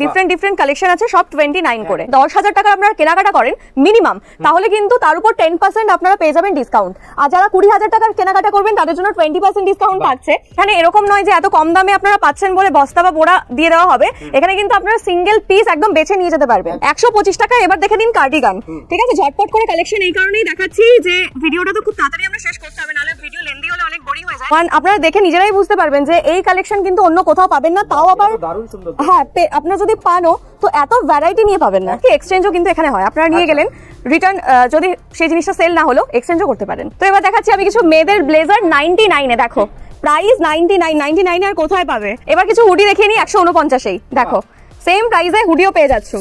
Different different collection আছে সব 29 করে। 10,000 টাকা আপনারা কেনাকাটা করেন মিনিমাম, তাহলে কিন্তু তার উপর 10% আপনারা পেয়ে যাবেন ডিসকাউন্ট। আর যারা 20,000 টাকার কেনাকাটা করবেন তাদের জন্য 20% ডিসকাউন্ট থাকছে। এখানে এরকম নয় যে এত কম দামে আপনারা পাচ্ছেন বলে বস্তা বা বোড়া দিয়ে দেওয়া হবে, এখানে কিন্তু আপনারা সিঙ্গেল পিস একদম বেছে নিয়ে যেতে পারবেন। 125 টাকা। এবার দেখে দিন কার্ডিগান, ঠিক আছে, ঝটপট করে কালেকশন এই কারণেই দেখাচ্ছি যে ভিডিওটা তো খুব তাড়াতাড়ি আমরা শেষ করতে হবে, নাহলে ভিডিও লেন্দি হলে অনেক বোরিং হয়ে যায়। কারণ আপনারা দেখে নিজেরাই বুঝতে পারবেন যে এই কালেকশন কিন্তু অন্য কোথাও পাবেন না, তাও আবার দারুণ সুন্দর। হ্যাঁ, আপনারা যদি পানও তো এত ভ্যারাইটি নিয়ে পাবেন না। কি এক্সচেঞ্জও কিন্তু এখানে হয়, আপনারা নিয়ে গেলেন রিটার্ন যদি সেই জিনিসটা সেল না হলো এক্সচেঞ্জও করতে পারেন। তো এবার দেখাচ্ছি আমি কিছু মেয়েদের ব্লেজার 99 এ। দেখো প্রাইস 99 আর কোথায় পাবে। এবার কিছু হুডি দেখিয়ে নি 149 দেখো সেম প্রাইসে হুডিও পেয়ে যাচ্ছ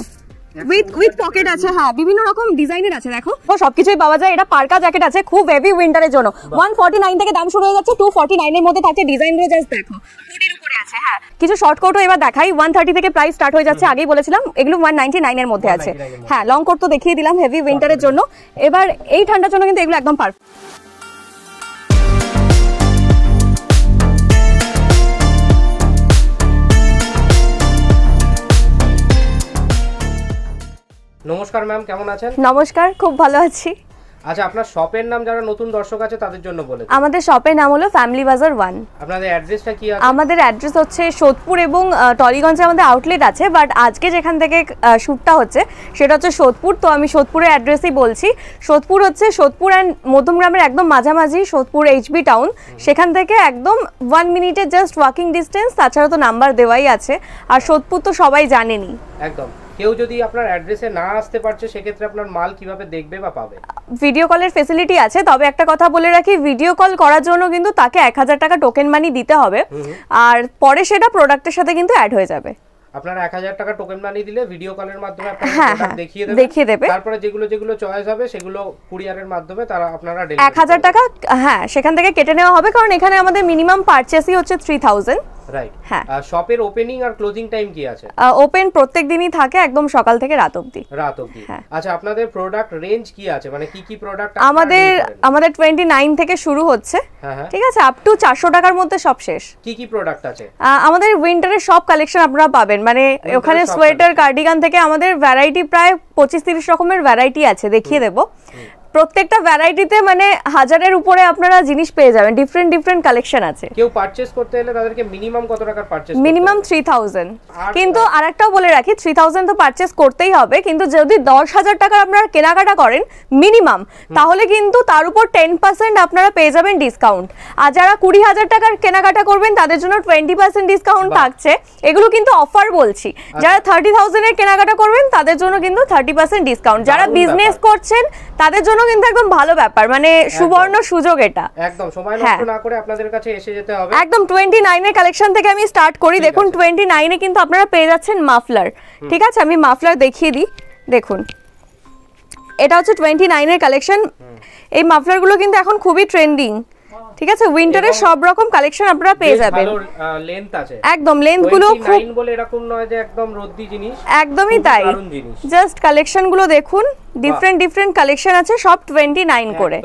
উইথ পকেট আছে। হ্যাঁ, বিভিন্ন রকম ডিজাইনের আছে, দেখো সবকিছুই পাওয়া যায়। এটা পার্কা জ্যাকেট আছে খুব হেভি উইন্টারের জন্য। 149 থেকে দাম শুরু হয়ে যাচ্ছে 249 এর মধ্যে থাকছে। ডিজাইনগুলো জাস্ট দেখো, হুডির উপরে আছে। হ্যাঁ, কিছু শর্ট কোটও এবার দেখাই। 130 থেকে প্রাইস স্টার্ট হয়ে যাচ্ছে, আগেই বলেছিলাম এগুলো 199 এর মধ্যে আছে। হ্যাঁ, লং কোট তো দেখিয়ে দিলাম হেভি উইন্টারের জন্য। এবার এই ঠান্ডার জন্য কিন্তু এগুলো একদম পারফেক্ট। নমস্কার ম্যাম, কেমন আছেন? নমস্কার, খুব ভালো আছি। আচ্ছা, আপনার শপের নাম যারা নতুন দর্শক আছে তাদের জন্য বলে। আমাদের শপের নাম হলো ফ্যামিলি বাজার 1। আপনাদের অ্যাড্রেসটা কি আছে? আমাদের অ্যাড্রেস হচ্ছে সোদপুর এবং টলিগঞ্জে আমাদের আউটলেট আছে, বাট আজকে যেখান থেকে শ্যুটটা হচ্ছে সেটা হচ্ছে সোদপুর। তো আমি সোদপুরের অ্যাড্রেসই বলছি। সোদপুর হচ্ছে সোদপুর অ্যান্ড মধ্যমগ্রামের একদম মাঝামাঝি সোদপুর এইচবি টাউন। সেখান থেকে একদম 1 মিনিটের জাস্ট ওয়াকিং ডিস্টেন্স, তাছাড়া তো নাম্বার দেওয়াই আছে। আর সোদপুর তো সবাই জানেনই। একদম। কেউ যদি আপনার অ্যাড্রেসে না আসতে পারছে সেক্ষেত্রে আপনার মাল কিভাবে দেখবে বা পাবে? ভিডিও কলের ফেসিলিটি আছে, তবে একটা কথা বলে রাখি, ভিডিও কল করার জন্য কিন্তু তাকে 1000 টাকা টোকেন মানি দিতে হবে, আর পরে সেটা প্রোডাক্টের সাথে কিন্তু অ্যাড হয়ে যাবে। আপনারা 1000 টাকা টোকেন মানি দিলে ভিডিও কলের মাধ্যমে আপনারা প্রোডাক্ট দেখিয়ে দেবে। তারপরে যেগুলো চয়েস হবে সেগুলো কুরিয়ারের মাধ্যমে তারা আপনারা 1000 টাকা হ্যাঁ সেখান থেকে কেটে নেওয়া হবে, কারণ এখানে আমাদের মিনিমাম পারচেসই হচ্ছে 3000। রাইট। হ্যাঁ, শপের ওপেনিং আর ক্লোজিং টাইম কি আছে? ওপেন প্রত্যেকদিনই থাকে একদম সকাল থেকে রাত অবধি। আচ্ছা, আপনাদের প্রোডাক্ট রেঞ্জ কি আছে, মানে কি প্রোডাক্ট? আমাদের 29 থেকে শুরু হচ্ছে, ঠিক আছে, আপ টু 400 টাকার মধ্যে সব শেষ। কি প্রোডাক্ট আছে? আমাদের উইন্টারের সব কালেকশন আপনারা পাবেন, মানে ওখানে সোয়েটার কার্ডিগান থেকে আমাদের ভ্যারাইটি প্রায় 25-30 রকমের ভ্যারাইটি আছে, দেখিয়ে দেবো। প্রত্যেকটা ভ্যারাইটিতে মানে 1000-এর উপরে আপনারা জিনিস পেয়ে যাবেন, ডিফারেন্ট কালেকশন আছে। কেউ পারচেজ করতে হলে তাদেরকে মিনিমাম কত টাকার পারচেজ? মিনিমাম 3000। কিন্তু আরেকটাও বলে রাখি, 3000 তো পারচেজ করতেই হবে, কিন্তু যদি 10,000 টাকা আপনারা কেনাকাটা করেন মিনিমাম, তাহলে কিন্তু তার উপর 10% আপনারা পেয়ে যাবেন ডিসকাউন্ট। আর যারা 20,000 টাকার কেনাকাটা করবেন তাদের জন্য 20% ডিসকাউন্ট থাকছে। এগুলো কিন্তু অফার বলছি। যারা 30,000 এর কেনাকাটা করবেন তাদের জন্য কিন্তু 30% ডিসকাউন্ট। যারা বিজনেস করছেন তাদের জন্য কিন্তু একদম ভালো ব্যাপার, মানে সুবর্ণ সুযোগ এটা। একদম সময় নষ্ট না করে আপনাদের কাছে এসে যেতে হবে। একদম 29 এর কালেকশন থেকে আমি স্টার্ট করি। দেখুন 29 এ কিন্তু আপনারা পেয়ে যাচ্ছেন মাফলার, ঠিক আছে, আমি মাফলার দেখিয়ে দিই। দেখুন এটা হচ্ছে 29 এর কালেকশন। এই মাফলার গুলো কিন্তু এখন খুবই ট্রেন্ডিং, ঠিক আছে, উইন্টারের সব রকম কালেকশন আপনারা পেয়ে যাবেন। ভালো লেন্থ আছে, একদম লেন্থ গুলো খুব বলে এরকম নয় যে একদম রদ্দি জিনিস, একদমই তাই। জাস্ট কালেকশন গুলো দেখুন, ডিফারেন্ট কালেকশন আছে সব 29 করে,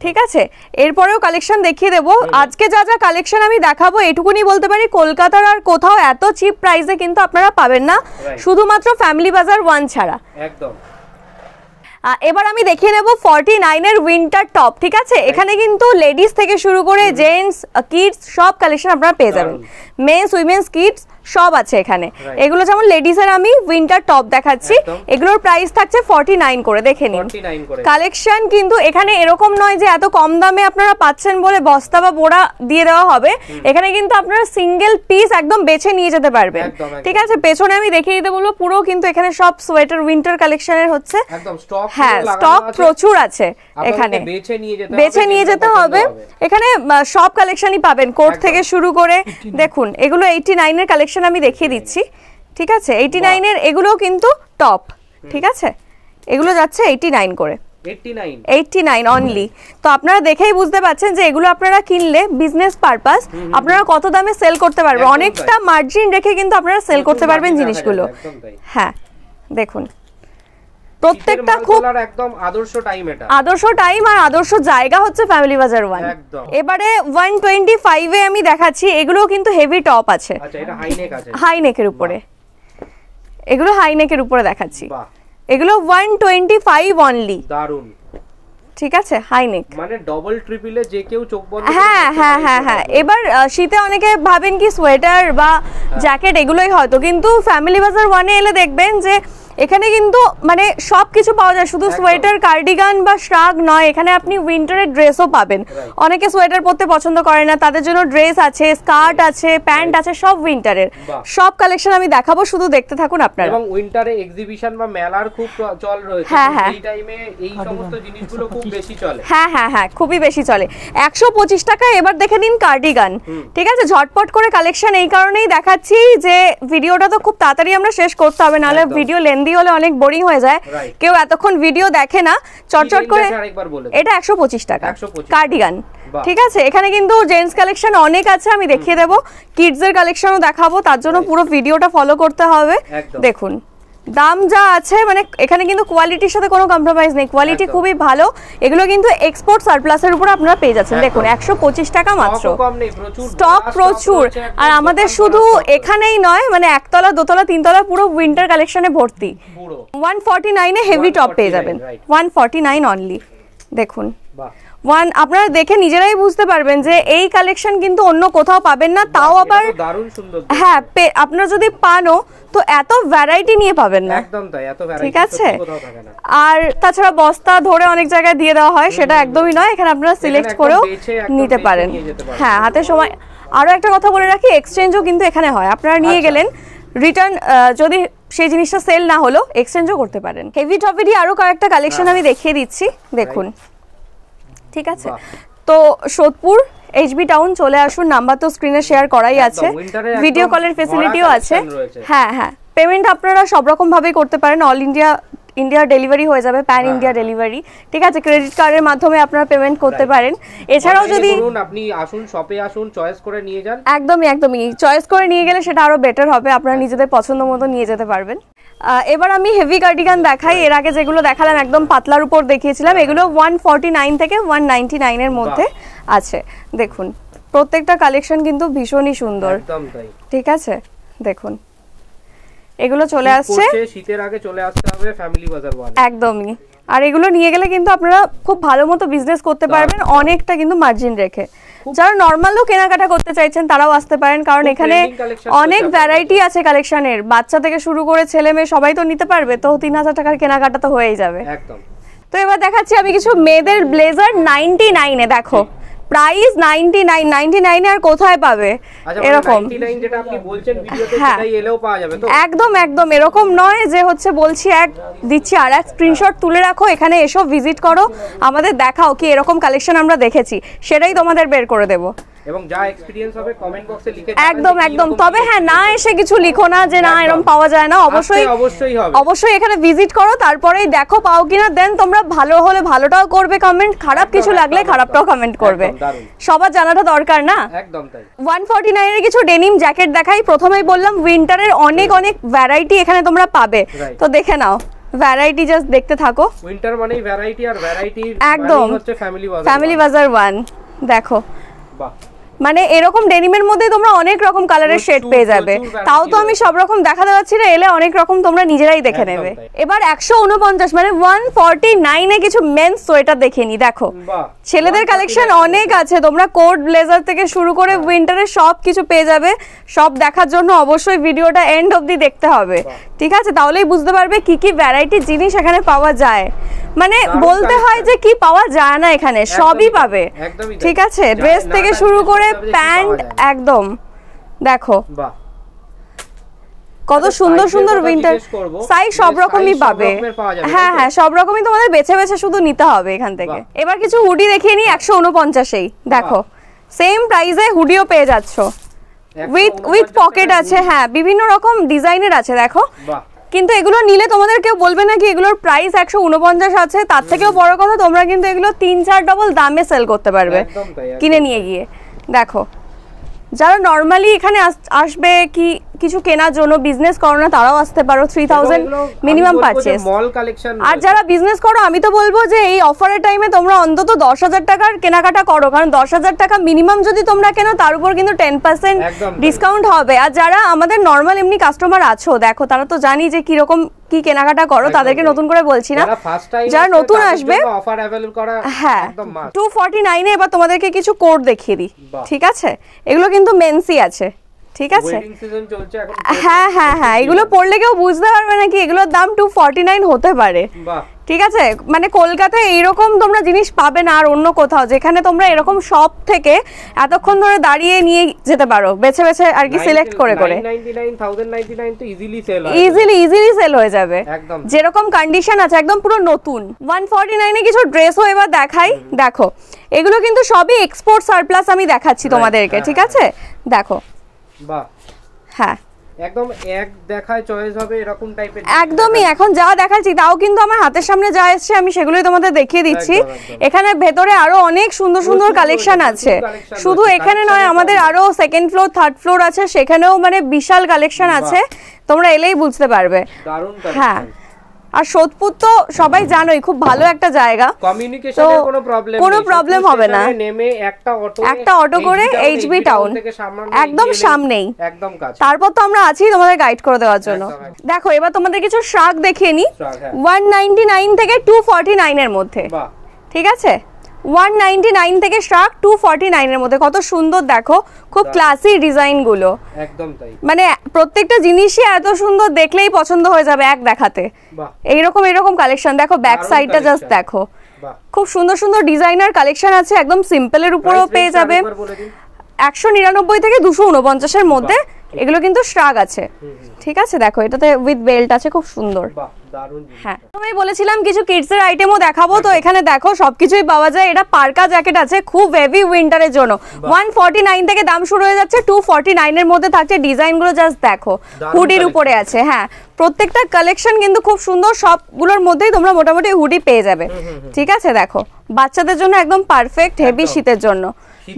ঠিক আছে। এরপরেও কালেকশন দেখিয়ে দেবো। আজকে যা কালেকশন আমি দেখাবো এটুকুনি বলতে পারি, কলকাতার আর কোথাও এত চিপ প্রাইসে কিন্তু আপনারা পাবেন না, শুধুমাত্র ফ্যামিলি বাজার 1 ছাড়া। একদম। এবার আমি দেখিয়ে নেব 49 এর উইন্টার টপ, ঠিক আছে। এখানে কিন্তু লেডিস থেকে শুরু করে জেন্টস, কিডস সব কালেকশন আপনারা পেয়ে যাবেন। মেন্স, উইমেন্স, কিডস সব আছে এখানে। এগুলো যেমন লেডিস এর আমি উইন্টার টপ দেখাচ্ছি, এগুলোর প্রাইস থাকছে 49 করে, দেখে নিন। কালেকশন কিন্তু এখানে এরকম নয় যে এত কম দামে আপনারা পাচ্ছেন বলে বস্তা বা বোড়া দিয়ে দেওয়া হবে, এখানে কিন্তু আপনারা সিঙ্গেল পিস একদম বেছে নিয়ে যেতে পারবেন, ঠিক আছে। পেছনে আমি দেখিয়ে দিতে বলবো, পুরো কিন্তু এখানে সব সোয়েটার উইন্টার কালেকশনের হচ্ছে, একদম স্টক, হ্যাঁ স্টক প্রচুর আছে এখানে, বেছে নিয়ে যেতে হবে। এখানে সব কালেকশনই পাবেন, কোট থেকে শুরু করে। দেখুন এগুলো 89 এর কালেকশন আমি দেখিয়ে দিচ্ছি, ঠিক আছে। 89 এর এগুলো কিন্তু টপ, ঠিক আছে, এগুলো যাচ্ছে 89 করে, 89 অনলি। তো আপনারা দেখেই বুঝতে পারছেন যে এগুলো আপনারা কিনলে বিজনেস পারপাস আপনারা কত দামে সেল করতে পারবেন, অনেকটা মার্জিন রেখে কিন্তু আপনারা সেল করতে পারবেন জিনিসগুলো। হ্যাঁ দেখুন প্রত্যেকটা খুব একদম আদর্শ টাইম, এটা আদর্শ টাইম আর আদর্শ জায়গা হচ্ছে ফ্যামিলি বাজার 1। এবারে 125 এ আমি দেখাচ্ছি, এগুলো কিন্তু হেভি টপ আছে। আচ্ছা, এটা হাই নেক আছে, হাই নেকের উপরে। এগুলো হাই নেকের উপরে দেখাচ্ছি, বাহ এগুলো 125 অনলি। দারুন, ঠিক আছে, হাই নেক মানে ডবল ট্রিপলে যে কেউ চোখ বন্ধ। হ্যাঁ হ্যাঁ হ্যাঁ হ্যাঁ। এবার শীতে অনেকে ভাবেন কি সোয়েটার বা জ্যাকেট এগুলোই হয়তো, কিন্তু ফ্যামিলি বাজার ওয়ানে এলে দেখবেন যে এখানে কিন্তু মানে সব কিছু পাওয়া যায়, শুধু সোয়েটার কার্ডিগান বা শ্রাগ নয়, এখানে আপনি উইন্টারের ড্রেসও পাবেন। অনেকে সোয়েটার পরতে পছন্দ করে না, তাদের জন্য ড্রেস আছে, স্কার্ট আছে, প্যান্ট আছে, সব উইন্টারের সব কালেকশন আমি দেখাবো, শুধু দেখতে থাকুন আপনারা। এবং উইন্টারে এক্সিবিশন বা মেলার খুব চল রয়েছে, এই টাইমে এই সমস্ত জিনিসগুলো খুব বেশি চলে। হ্যাঁ হ্যাঁ হ্যাঁ, খুবই বেশি চলে। 125 টাকায় এবার দেখে নিন কার্ডিগান। ঠিক আছে, ঝটপট করে কালেকশন এই কারণেই দেখাচ্ছি যে ভিডিওটা তো খুব তাড়াতাড়ি আমরা শেষ করতে হবে, নাহলে ভিডিও লেন্দি হলে অনেক বোরিং হয়ে যায়, কেউ এতক্ষণ ভিডিও দেখে না। চটচট করে এটা 125 টাকা কার্ডিগান। ঠিক আছে, এখানে কিন্তু জেন্টস কালেকশন অনেক আছে, আমি দেখিয়ে দেবো, কিডস এর কালেকশনও দেখাবো, তার জন্য পুরো ভিডিওটা ফলো করতে হবে। দেখুন দাম যা আছে, মানে এখানে কিন্তু কোয়ালিটির সাথে কোনো কম্প্রোমাইজ নেই, কোয়ালিটি খুবই ভালো। এগুলো কিন্তু এক্সপোর্ট সারপ্লাসের উপর আপনারা পেয়ে যাচ্ছেন। দেখুন 125 টাকা মাত্র, স্টক প্রচুর। আর আমাদের শুধু এখানেই নয়, মানে একতলা দোতলা তিনতলা পুরো উইন্টার কালেকশনে ভর্তি। 149 এ হেভি টপ পেয়ে যাবেন, 149 অনলি। দেখুন আপনারা দেখে নিজেরাই বুঝতে পারবেন যে এই কালেকশন কিন্তু অন্য কোথাও পাবেন না, তাও আবার হ্যাঁ আপনারা যদি পানও তো এত ভ্যারাইটি নিয়ে পাবেন না, একদম তাই, এত ভ্যারাইটি ঠিক আছে। আর তাছাড়া বস্তা ধরে অনেক জায়গায় দিয়ে দেওয়া হয়, সেটা একদমই নয়, এখানে আপনারা সিলেক্ট করেও নিতে পারেন। হ্যাঁ, হাতে সময়। আরো একটা কথা বলে রাখি, এক্সচেঞ্জও কিন্তু এখানে হয়, আপনারা নিয়ে গেলেন, রিটার্ন যদি সেই জিনিসটা সেল না হলো এক্সচেঞ্জও করতে পারেন। হেভি টপেরই আরো কয়েকটা কালেকশন আমি দেখিয়ে দিচ্ছি, দেখুন। ঠিক আছে, তো সোদপুর এইচবি টাউন চলে আসুন, নাম্বার তো স্ক্রিনে শেয়ার করাই আছে, ভিডিও কলের ফেসিলিটিও আছে। হ্যাঁ হ্যাঁ, পেমেন্ট আপনারা সব রকম ভাবেই করতে পারেন, অল ইন্ডিয়া ডেলিভারি হয়ে যাবে, প্যান ইন্ডিয়া ডেলিভারি। ঠিক আছে, ক্রেডিট কার্ডের মাধ্যমে আপনারা পেমেন্ট করতে পারেন। এছাড়াও যদি আপনি আসুন, শপে আসুন, চয়েস করে নিয়ে যান, একদমই চয়েস করে নিয়ে গেলে সেটা আরো বেটার হবে, আপনারা নিজেদের পছন্দ মতো নিয়ে যেতে পারবেন। এবার আমি হেভি কার্ডিগান দেখাই। এর আগে যেগুলো দেখালাম একদম পাতলার উপর দেখিয়েছিলাম, এগুলো 149 থেকে 199 এর মধ্যে আছে। দেখুন প্রত্যেকটা কালেকশন কিন্তু ভীষণই সুন্দর, ঠিক আছে। দেখুন এগুলো চলে আসছে, শীতের আগে চলে আসতে হবে ফ্যামিলি বাজার ওয়ান, একদমই। আর এগুলো নিয়ে গেলে কিন্তু আপনারা খুব ভালো মতো বিজনেস করতে পারবেন, অনেকটা কিন্তু মার্জিন রেখে। যারা নর্মালও কেনাকাটা করতে চাইছেন তারাও আসতে পারেন, কারণ এখানে অনেক ভ্যারাইটি আছে কালেকশনের, বাচ্চা থেকে শুরু করে ছেলে মেয়ে সবাই তো নিতে পারবে, তো 3000 টাকার কেনাকাটা তো হয়েই যাবে একদম। তো এবার দেখাচ্ছি আমি কিছু মেয়েদের ব্লেজার 99 এ। দেখো প্রাইস 99 আর কোথায় পাবে এরকম, যেটা আপনি বলছেন ভিডিওতে সেটাই এলেও পাওয়া যাবে তো একদম এরকম নয় যে হচ্ছে বলছি এক দিচ্ছি আর এক। স্ক্রিনশট তুলে রাখো, এখানে এসো, ভিজিট করো, আমাদের দেখাও কি এরকম কালেকশন আমরা দেখেছি, সেটাই তোমাদের বের করে দেবো। এবং যা এক্সপেরিয়েন্স হবে কমেন্ট বক্সে লিখে একদম। তবে হ্যাঁ, না এসে কিছু লিখো না যে না এরকম পাওয়া যায় না, অবশ্যই এখানে ভিজিট করো, তারপরেই দেখো পাও কিনা, দেন তোমরা ভালো হলে ভালোটাও করবে কমেন্ট, খারাপ কিছু লাগলে খারাপটাও কমেন্ট করবে, সবার জানাটা দরকার না। একদম তাই। 149 এর কিছু ডেনিম জ্যাকেট দেখাই। প্রথমেই বললাম উইন্টারের অনেক ভ্যারাইটি এখানে তোমরা পাবে, তো দেখে নাও, ভ্যারাইটি জাস্ট দেখতে থাকো। উইন্টার মানেই ভ্যারাইটি, আর ভ্যারাইটি একদম হচ্ছে ফ্যামিলি বাজার ওয়ান। দেখো বাহ, মানে এরকম ডেনিমের মধ্যে তোমরা অনেক রকম কালারের শেড পেয়ে যাবে, তাও তো আমি সব রকম দেখাতে পাচ্ছি না, এলে অনেক রকম তোমরা নিজেরাই দেখে নেবে। এবার 149 মানে 149 এ কিছু মেন্স সোয়েটার দেখে নি। দেখো ছেলেদের কালেকশন অনেক আছে, তোমরা কোট ব্লেজার থেকে শুরু করে উইন্টারের সব কিছু পেয়ে যাবে। সব দেখার জন্য অবশ্যই ভিডিওটা এন্ড অবধি দেখতে হবে, ঠিক আছে, তাহলেই বুঝতে পারবে কি কি ভ্যারাইটি জিনিস এখানে পাওয়া যায়। মানে বলতে হয় যে কি পাওয়া যায় না, এখানে সবই পাবে, ঠিক আছে, ড্রেস থেকে শুরু করে প্যান্ট একদম। দেখো কত সুন্দর উইন্টার সাইজ সব রকমই পাবে। হ্যাঁ সব রকমই তোমাদের বেছে বেছে শুধু নিতে হবে এখান থেকে। এবার কিছু হুডি দেখিয়ে নি 149-এই। দেখো সেম প্রাইসে হুডিও পেয়ে যাচ্ছ, উইথ পকেট আছে, হ্যাঁ বিভিন্ন রকম ডিজাইনের আছে। দেখো কিন্তু এগুলো নিলে তোমাদের কেউ বলবে না কি এগুলোর প্রাইস 149 আছে, তার থেকেও বড় কথা তোমরা কিন্তু এগুলো 3-4 ডবল দামে সেল করতে পারবে কিনে নিয়ে গিয়ে। দেখো যারা নর্মালি এখানে আসবে কি কিছু কেনার জন্য, বিজনেস করো না তারাও আসতে পারো, 3000 মিনিমাম পারচেজ। মল কালেকশন। আর যারা বিজনেস করো আমি তো বলবো যে এই অফারের টাইমে তোমরা অন্তত 10,000 টাকার কেনাকাটা করো, কারণ 10,000 টাকা মিনিমাম যদি তোমরা কেনো তার উপর কিন্তু 10% ডিসকাউন্ট হবে। আর যারা আমাদের নর্মাল এমনি কাস্টমার আছো, দেখো তারা তো জানি যে কিরকম কি কেনাকাটা করো, তাদেরকে নতুন করে বলছি না, যারা নতুন আসবে অফার अवेलेबल করা হ্যাঁ একদম মাস্ট। 249 এ এবার তোমাদেরকে কিছু কোড দেখিয়ে দিই, ঠিক আছে? এগুলো কিন্তু মেন্সি আছে, ঠিক আছে? ওয়েডিং সিজন চলছে এখন। হ্যাঁ হ্যাঁ হ্যাঁ, এগুলো পড়লে কেউ বুঝতে পারবে না কি এগুলোর দাম 249 হতে পারে। বাহ, ঠিক আছে, মানে কলকাতায় এইরকম তোমরা জিনিস পাবে না আর অন্য কোথাও, যেখানে তোমরা এরকম শপ থেকে এতক্ষণ ধরে দাঁড়িয়ে নিয়ে যেতে পারো, বেছে বেছে আর কি সিলেক্ট করে করে। 1099 তো ইজিলি সেল হয়, ইজিলি সেল হয়ে যাবে একদম। যেরকম কন্ডিশন আছে একদম পুরো নতুন। 149 এ কিছু ড্রেসও এবার দেখাই, দেখো এগুলো কিন্তু সবই এক্সপোর্ট সারপ্লাস আমি দেখাচ্ছি তোমাদেরকে, ঠিক আছে? দেখো বাহ, হ্যাঁ একদম এক দেখায় চয়েস হবে এরকম টাইপের। একদমই, এখন যা দেখাচ্ছি তাও কিন্তু আমার হাতের সামনে যা এসছে আমি সেগুলোই তোমাদের দেখিয়ে দিচ্ছি। এখানে ভেতরে আরো অনেক সুন্দর সুন্দর কালেকশন আছে, শুধু এখানে নয় আমাদের আরো সেকেন্ড ফ্লোর থার্ড ফ্লোর আছে, সেখানেও মানে বিশাল কালেকশন আছে, তোমরা এলেই বুঝতে পারবে। দারুণ কালেকশন। হ্যাঁ, আর সোদপুর তো সবাই জানোই খুব ভালো একটা জায়গা, কমিউনিকেশনের কোনো প্রবলেম হবে না। নেমে একটা অটো করে এইচবি টাউন একদম সামনেই, একদম কাছে। তারপর তো আমরা আছি তোমাদের গাইড করে দেওয়ার জন্য। দেখো এবার তোমাদের কিছু শাক দেখিয়ে নি, 199 থেকে 249 এর মধ্যে, ঠিক আছে? 199 থেকে শাক 249 এর মধ্যে, কত সুন্দর দেখো, খুব ক্লাসি ডিজাইন গুলো, একদম তাই। মানে প্রত্যেকটা জিনিসই এত সুন্দর, দেখলেই পছন্দ হয়ে যাবে এক দেখাতে। এইরকম কালেকশন দেখো, ব্যাক সাইডটা জাস্ট দেখো, খুব সুন্দর সুন্দর ডিজাইনার কালেকশন আছে, একদম সিম্পলের উপরেও পেয়ে যাবে। 199 থেকে 249 এর মধ্যে এগুলো কিন্তু শ্রাগ আছে, ঠিক আছে? দেখো এটাতে উইথ বেল্ট আছে, খুব সুন্দর। হ্যাঁ, আমি বলেছিলাম কিছু কিডস এর আইটেমও দেখাবো, তো এখানে দেখো সবকিছুই পাওয়া যায়। এটা পার্কা জ্যাকেট আছে খুব হেভি উইন্টারের জন্য, 149 থেকে দাম শুরু হয়ে যাচ্ছে 249 এর মধ্যে থাকছে। ডিজাইনগুলো জাস্ট দেখো, হুডির উপরে আছে। হ্যাঁ, প্রত্যেকটা কালেকশন কিন্তু খুব সুন্দর, সবগুলোর মধ্যেই তোমরা মোটামুটি হুডি পেয়ে যাবে, ঠিক আছে? দেখো বাচ্চাদের জন্য একদম পারফেক্ট, হেভি শীতের জন্য,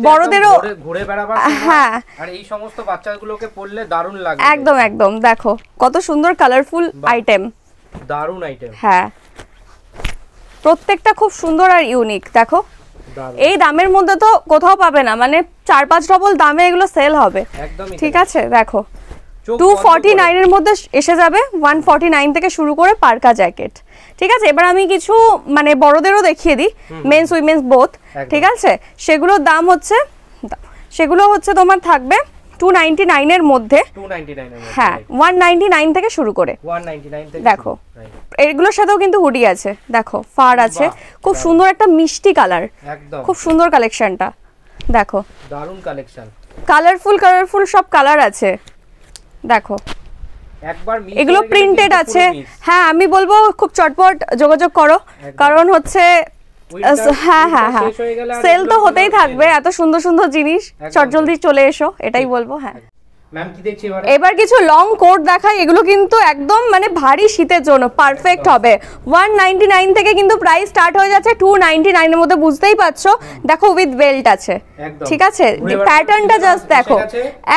বড়দেরও ঘুরে বেড়াবার। হ্যাঁ, আর এই সমস্ত বাচ্চাগুলোকে পরলে দারুণ লাগবে, একদম একদম। দেখো কত সুন্দর কালারফুল আইটেম, দারুণ আইটেম। হ্যাঁ, প্রত্যেকটা খুব সুন্দর আর ইউনিক। দেখো এই দামের মধ্যে তো কোথাও পাবে না, মানে 4-5 ডবল দামে এগুলো সেল হবে, ঠিক আছে? দেখো 249 এর মধ্যে এসে যাবে, 149 থেকে শুরু করে পার্কা জ্যাকেট, ঠিক আছে? এবার আমি কিছু মানে বড়দেরও দেখিয়ে দিই, মেন্স উইমেন্স বোথ, ঠিক আছে? সেগুলোর দাম হচ্ছে, সেগুলো হচ্ছে তোমার থাকবে 299 এর মধ্যে, হ্যাঁ 199 থেকে শুরু করে। 199 থেকে দেখো এগুলোর সাথেও কিন্তু হুডি আছে, দেখো ফার আছে, খুব সুন্দর একটা মিষ্টি কালার, একদম খুব সুন্দর কালেকশনটা। দেখো দারুণ কালেকশন, কালারফুল সব কালার আছে, দেখো একবার এগুলো প্রিন্টেড আছে। হ্যাঁ, আমি বলবো খুব চটপট যোগাযোগ করো, কারণ হচ্ছে হ্যাঁ হ্যাঁ হ্যাঁ সেল তো হতেই থাকবে, এত সুন্দর সুন্দর জিনিস, চটজলদি চলে এসো, এটাই বলবো। হ্যাঁ ম্যাম, কি দেখছি এবার কিছু লং কোট দেখাই, এগুলো কিন্তু একদম মানে ভারী শীতের জন্য পারফেক্ট হবে। 199 থেকে কিন্তু প্রাইস স্টার্ট হয়ে যাচ্ছে 299 এর মধ্যে, বুঝতেই পারছো। দেখো উইথ বেল্ট আছে, ঠিক আছে? প্যাটার্নটা জাস্ট দেখো,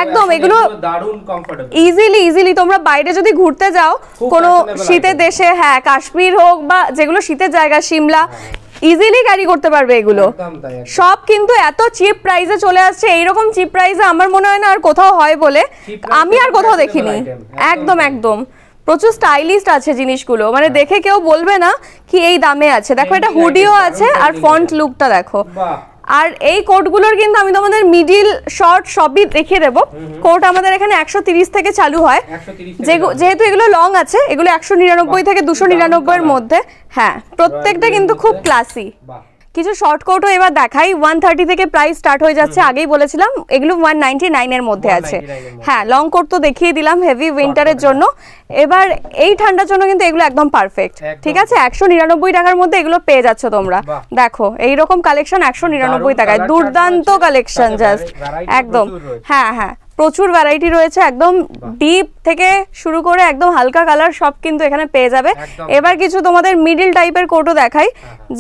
একদম এগুলো দারুণ কমফোর্টেবল, ইজিলি তোমরা বাইরে যদি ঘুরতে যাও কোনো শীতের দেশে, হ্যাঁ কাশ্মীর হোক বা যেগুলো শীতের জায়গা, সিমলা, ইজিলি ক্যারি করতে পারবে এগুলো। সব কিন্তু এত চিপ প্রাইসে চলে আসছে, এইরকম চিপ প্রাইসে আমার মনে হয় না আর কোথাও হয় বলে, আমি আর কোথাও দেখিনি। একদম প্রচুর স্টাইলিস্ট আছে জিনিসগুলো, মানে দেখে কেউ বলবে না কি এই দামে আছে। দেখো এটা হুডিও আছে, আর ফন্ট লুকটা দেখো। আর এই কোটগুলোর কিন্তু আমি তোমাদের মিডিল শর্ট সবই দেখিয়ে দেবো। কোট আমাদের এখানে 130 থেকে চালু হয়, যেহেতু এগুলো লং আছে, এগুলো 199 থেকে 299 এর মধ্যে। হ্যাঁ, প্রত্যেকটা কিন্তু খুব ক্লাসি। কিছু শর্ট কোটও এবার দেখাই, 130 থেকে প্রাইস স্টার্ট হয়ে যাচ্ছে, আগেই বলেছিলাম এগুলো 199 এর মধ্যে আছে। হ্যাঁ, লং কোট তো দেখিয়ে দিলাম হেভি উইন্টারের জন্য। এবার এই ঠান্ডার জন্য কিন্তু এগুলো একদম পারফেক্ট, ঠিক আছে? 199 টাকার মধ্যে এগুলো পেয়ে যাচ্ছ তোমরা। দেখো এইরকম কালেকশন 199 টাকায়, দুর্দান্ত কালেকশন জাস্ট একদম। হ্যাঁ প্রচুর ভ্যারাইটি রয়েছে, একদম ডিপ থেকে শুরু করে একদম হালকা কালার সব কিন্তু এখানে পেয়ে যাবে। এবার কিছু তোমাদের মিডিল টাইপের কোটও দেখাই,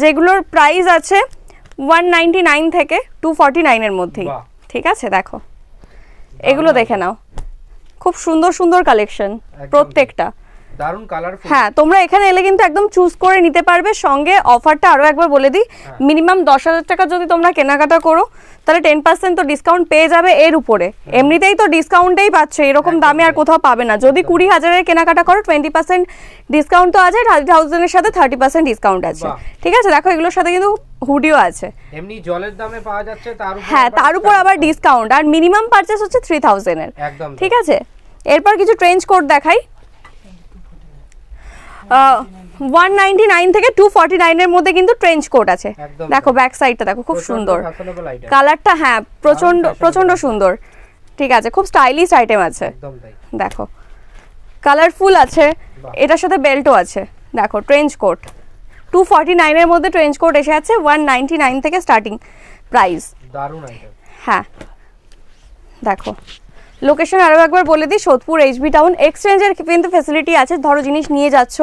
যেগুলোর প্রাইস আছে 199 থেকে 249 এর মধ্যেই, ঠিক আছে? দেখো এগুলো দেখে নাও, খুব সুন্দর সুন্দর কালেকশন প্রত্যেকটা, দারুন কালারফুল। হ্যাঁ তোমরা এখানে এলে কিন্তু একদম চুজ করে নিতে পারবে। সঙ্গে অফারটা আরো একবার বলে দিই, মিনিমাম 10,000 টাকা যদি তোমরা কেনাকাটা করো তাহলে 10% তো ডিসকাউন্ট পেয়ে যাবে এর উপরে। এমনিতেই তো ডিসকাউন্টেই পাচ্ছ, এরকম দামে আর কোথাও পাবে না। যদি 20,000-এর কেনাকাটা করো 20% ডিসকাউন্ট তো আছে, 30,000-এর সাথে 30% ডিসকাউন্ট আছে। ঠিক আছে, দেখো এগুলোর সাথে কিন্তু হুডিও আছে, এমনি জলের দামে পাওয়া যাচ্ছে, তার উপর হ্যাঁ তার উপর আবার ডিসকাউন্ট। আর মিনিমাম পারচেজ হচ্ছে 3,000-এর। একদম ঠিক আছে, এরপর কিছু ট্রেঞ্চ কোট দেখাই। 199 থেকে 249 এর মধ্যে কিন্তু ট্রেঞ্চ কোট আছে। দেখো ব্যাক সাইডটা দেখো খুব সুন্দর, কালারটা হ্যাঁ প্রচন্ড সুন্দর। ঠিক আছে, খুব স্টাইলিশ আইটেম আছে, দেখো কালারফুল আছে, এটার সাথে বেল্টও আছে। দেখো ট্রেঞ্চ কোট 249 এর মধ্যে ট্রেঞ্চ কোট এসে আছে, 199 থেকে স্টার্টিং প্রাইস। দারুণ আইটেম। হ্যাঁ দেখো লোকেশন আরও একবার বলে দিই, সোদপুর HB টাউন। এক্সচেঞ্জের কিন্তু ফ্যাসিলিটি আছে, ধরো জিনিস নিয়ে যাচ্ছ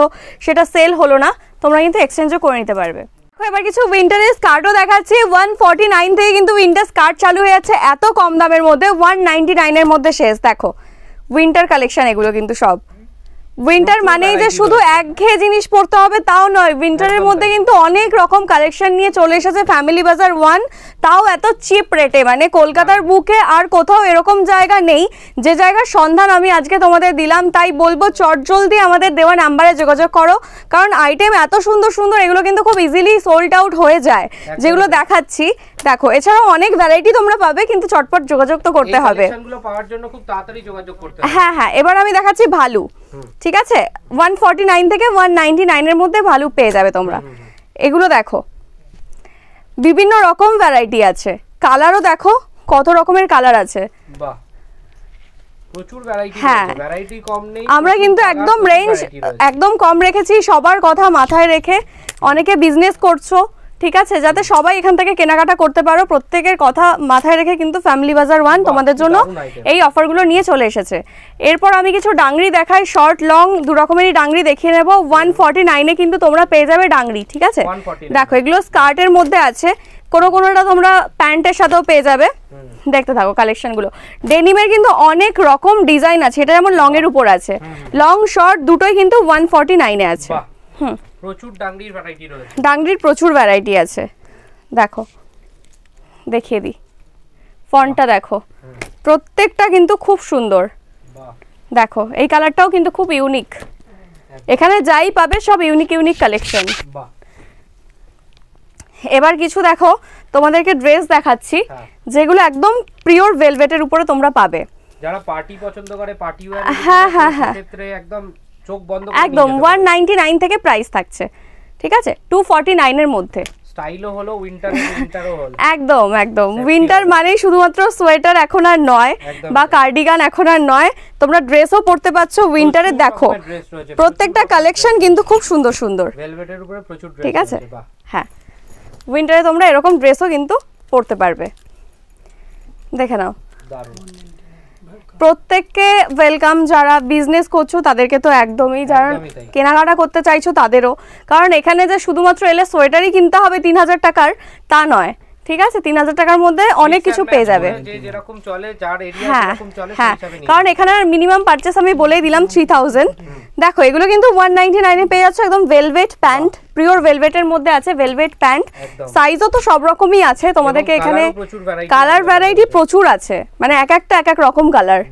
সেটা সেল হলো না, তোমরা কিন্তু এক্সচেঞ্জও করে নিতে পারবে। এবার কিছু উইন্টারের স্কার্টও দেখাচ্ছি। 149 থেকে কিন্তু উইন্টার স্কার্ট চালু হয়ে যাচ্ছে এত কম দামের মধ্যে, 199 এর মধ্যে শেষ। দেখো উইন্টার কালেকশন এগুলো কিন্তু সব। উইন্টার মানেই যে শুধু একঘেয়ে জিনিস পড়তে হবে তাও নয়, উইন্টারের মধ্যে কিন্তু অনেক রকম কালেকশন নিয়ে চলে এসেছে ফ্যামিলি বাজার 1, তাও এত চিপ রেটে। মানে কলকাতার বুকে আর কোথাও এরকম জায়গা নেই যে জায়গার সন্ধান আমি আজকে তোমাদের দিলাম। তাই বলবো চটজলদি আমাদের দেওয়া নাম্বারে যোগাযোগ করো, কারণ আইটেম এত সুন্দর সুন্দর, এগুলো কিন্তু খুব ইজিলি সোল্ড আউট হয়ে যায় যেগুলো দেখাচ্ছি। দেখো এছাড়াও অনেক ভ্যারাইটি তোমরা পাবে, কিন্তু চটপট যোগাযোগ তো করতে হবে। হ্যাঁ হ্যাঁ, এবার আমি দেখাচ্ছি ভালু। ঠিক আছে, 149 থেকে 199 এর মধ্যে ভালু পেয়ে যাবে তোমরা। এগুলো দেখো বিভিন্ন রকম ভ্যারাইটি আছে, কালারও দেখো কত রকমের কালার আছে। বাহ প্রচুর ভ্যারাইটি আছে, ভ্যারাইটি কম নেই। আমরা কিন্তু একদম রেঞ্জ একদম কম রেখেছি, সবার কথা মাথায় রেখে। অনেকে বিজনেস করছো, ঠিক আছে, যাতে সবাই এখান থেকে কেনাকাটা করতে পারো, প্রত্যেকের কথা মাথায় রেখে কিন্তু ফ্যামিলি বাজার 1 তোমাদের জন্য এই অফারগুলো নিয়ে চলে এসেছে। এরপর আমি কিছু ডাংরি দেখাই, শর্ট লং দু রকমেরই ডাংরি দেখিয়ে নেব। 149-এ কিন্তু তোমরা পেয়ে যাবে ডাংরি। ঠিক আছে, দেখো এগুলো স্কার্টের মধ্যে আছে, কোনোটা তোমরা প্যান্টের সাথেও পেয়ে যাবে। দেখতে থাকো কালেকশনগুলো। ডেনিমের কিন্তু অনেক রকম ডিজাইন আছে, এটা যেমন লং এর উপর আছে, লং শর্ট দুটোই কিন্তু 149-এ আছে। প্রচুর ডাংরির ভ্যারাইটি রয়েছে, ডাংরির প্রচুর ভ্যারাইটি আছে। দেখো দেখিয়ে দিই, ফন্টটা দেখো, প্রত্যেকটা কিন্তু খুব সুন্দর। দেখো এই কালারটাও কিন্তু খুব ইউনিক, এখানে যাই পাবে সব ইউনিক কালেকশন। এবার কিছু দেখো তোমাদেরকে ড্রেস দেখাচ্ছি, যেগুলো একদম পিওর ভেলভেটের উপরে তোমরা পাবে। যারা পার্টি পছন্দ করে, পার্টি ওয়্যার, হ্যাঁ ক্ষেত্রে একদম চোখ বন্ধ করে একদম 199 থেকে প্রাইস থাকছে। ঠিক আছে, 249 এর মধ্যে। স্টাইলও হলো, উইন্টারও হলো। একদম উইন্টার মানেই শুধুমাত্র সোয়েটার এখন আর নয়, বা কার্ডিগান এখন আর নয়, তোমরা ড্রেসও পরতে পারছো উইন্টারে। দেখো প্রত্যেকটা কালেকশন কিন্তু খুব সুন্দর সুন্দর, ভেলভেটের উপরে প্রচুর ড্রেস। ঠিক আছে, হ্যাঁ উইন্টারে তোমরা এরকম ড্রেসও কিন্তু পরতে পারবে। দেখে নাও, দারুণ। প্রত্যেককে ওয়েলকাম, যারা বিজনেস করছো তাদেরকে তো একদমই, যারা কেনাকাটা করতে চাইছো তাদেরও। কারণ এখানে যে শুধুমাত্র এলে সোয়েটারই কিনতে হবে 3,000 টাকার তা নয়। ঠিক আছে, 3,000 টাকার মধ্যে অনেক কিছু পেয়ে যাবে। হ্যাঁ, কারণ এখানে মিনিমাম পারচেস আমি বলেই দিলাম 3,000। দেখো এগুলো কিন্তু 199-এ পেয়ে যাচ্ছে, একদম ভেলভেট প্যান্ট, পিওর ভেলভেটের মধ্যে আছে ভেলভেট প্যান্ট। সাইজও তো সব রকমই আছে তোমাদেরকে এখানে, কালার ভ্যারাইটি প্রচুর আছে, মানে এক একটা এক এক রকম কালার।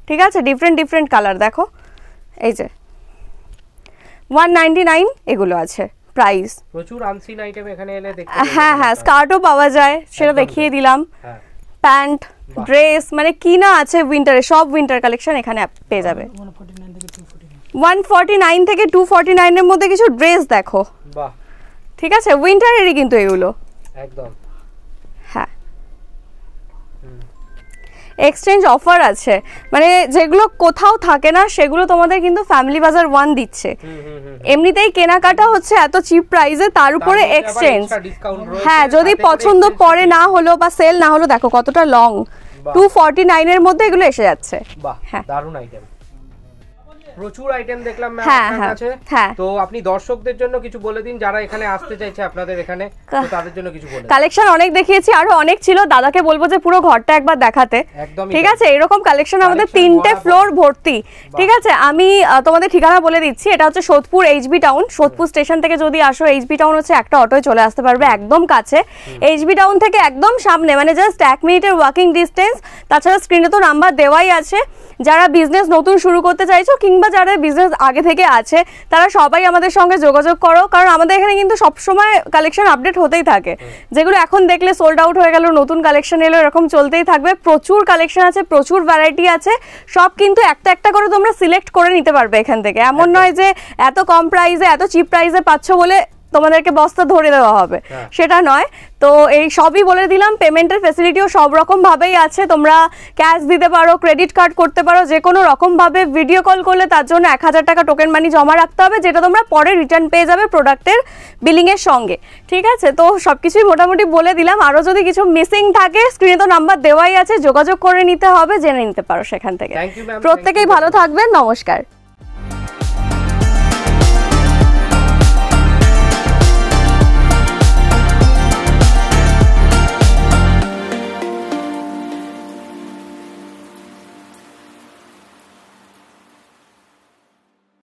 ঠিক আছে, ডিফারেন্ট কালার। দেখো এই যে 199 এগুলো আছে প্রাইস। প্রচুর আনসিন আইটেম এখানে এলে দেখতে। হ্যাঁ স্কার্টও পাওয়া যায়, সেটা দেখিয়ে দিলাম। প্যান্ট, ড্রেস, মানে কি না আছে উইন্টারে, সব উইন্টার কালেকশন এখানে পেয়ে যাবে। 149 থেকে 249 এর মধ্যে কিছু ড্রেস দেখো। বাহ, ঠিক আছে, উইন্টারেরই কিন্তু এগুলো একদম। হ্যাঁ, এক্সচেঞ্জ অফার আছে, মানে যেগুলো কোথাও থাকে না সেগুলো তোমাদের কিন্তু ফ্যামিলি বাজার 1 দিচ্ছে। এমনিতেই কেনাকাটা হচ্ছে এত চিপ প্রাইসে, তার উপরে এক্সচেঞ্জ। হ্যাঁ, যদি পছন্দ পড়ে না হলো বা সেল না হলো, দেখো কতটা লং, 249 এর মধ্যে এগুলো এসে যাচ্ছে। বাহ, দারুণ আইটেম। প্রচুর আইটেম দেখলাম ম্যাম হ্যাঁ, আপনার হ্যাঁ, কাছে। হ্যাঁ। তো আপনি দর্শকদের জন্য কিছু বলে দিন, যারা এখানে আসতে চাইছে আপনাদের এখানে, তো তাদের জন্য কিছু বলে দিন। কালেকশন অনেক দেখিয়েছি, আরো অনেক ছিল, দাদাকে বলবো যে পুরো ঘরটা একবার দেখাতে। একদমই ঠিক আছে, এরকম কালেকশন আমাদের Collection 3টে ভরা ফ্লোর ভর্তি। ঠিক আছে, আমি তোমাদের ঠিকানা বলে দিচ্ছি, এটা হচ্ছে Sodepur HB town. Sodepur station থেকে যদি আসো, এইচবি টাউন হচ্ছে একটা অটোয় চলে আসতে পারবে, একদম কাছে। এইচবি টাউন থেকে একদম সামনে, মানে জাস্ট 1 মিনিটের ওয়াকিং ডিস্টেন্স। তাছাড়া স্ক্রিনে তো নাম্বার দেওয়াই আছে। যারা বিজনেস নতুন শুরু করতে চাইছো কিংবা যারা বিজনেস আগে থেকে আছে, তারা সবাই আমাদের সঙ্গে যোগাযোগ করো, কারণ আমাদের এখানে কিন্তু সবসময় কালেকশন আপডেট হতেই থাকে। যেগুলো এখন দেখলে সোল্ড আউট হয়ে গেল, নতুন কালেকশন এলো, এরকম চলতেই থাকবে। প্রচুর কালেকশন আছে, প্রচুর ভ্যারাইটি আছে, সব কিন্তু একটা একটা করে তোমরা সিলেক্ট করে নিতে পারবে এখান থেকে। এমন নয় যে এত কম প্রাইসে, এত চিপ প্রাইসে পাচ্ছ বলে তোমাদেরকে বস্তা ধরে দেওয়া হবে, সেটা নয়। তো এই সবই বলে দিলাম। পেমেন্টের ফেসিলিটিও সব রকম ভাবেই আছে, তোমরা ক্যাশ দিতে পারো, ক্রেডিট কার্ড করতে পারো, যে কোনো রকম ভাবে। ভিডিও কল করলে তার জন্য 1000 টাকা টোকেন মানি জমা রাখতে হবে, যেটা তোমরা পরে রিটার্ন পেয়ে যাবে প্রোডাক্টের বিলিং এর সঙ্গে। ঠিক আছে, তো সবকিছুই মোটামুটি বলে দিলাম। আরো যদি কিছু মিসিং থাকে, স্ক্রিনে তো নাম্বার দেওয়াই আছে, যোগাযোগ করে নিতে হবে, জেনে নিতে পারো সেখান থেকে। প্রত্যেকেই ভালো থাকবেন, নমস্কার।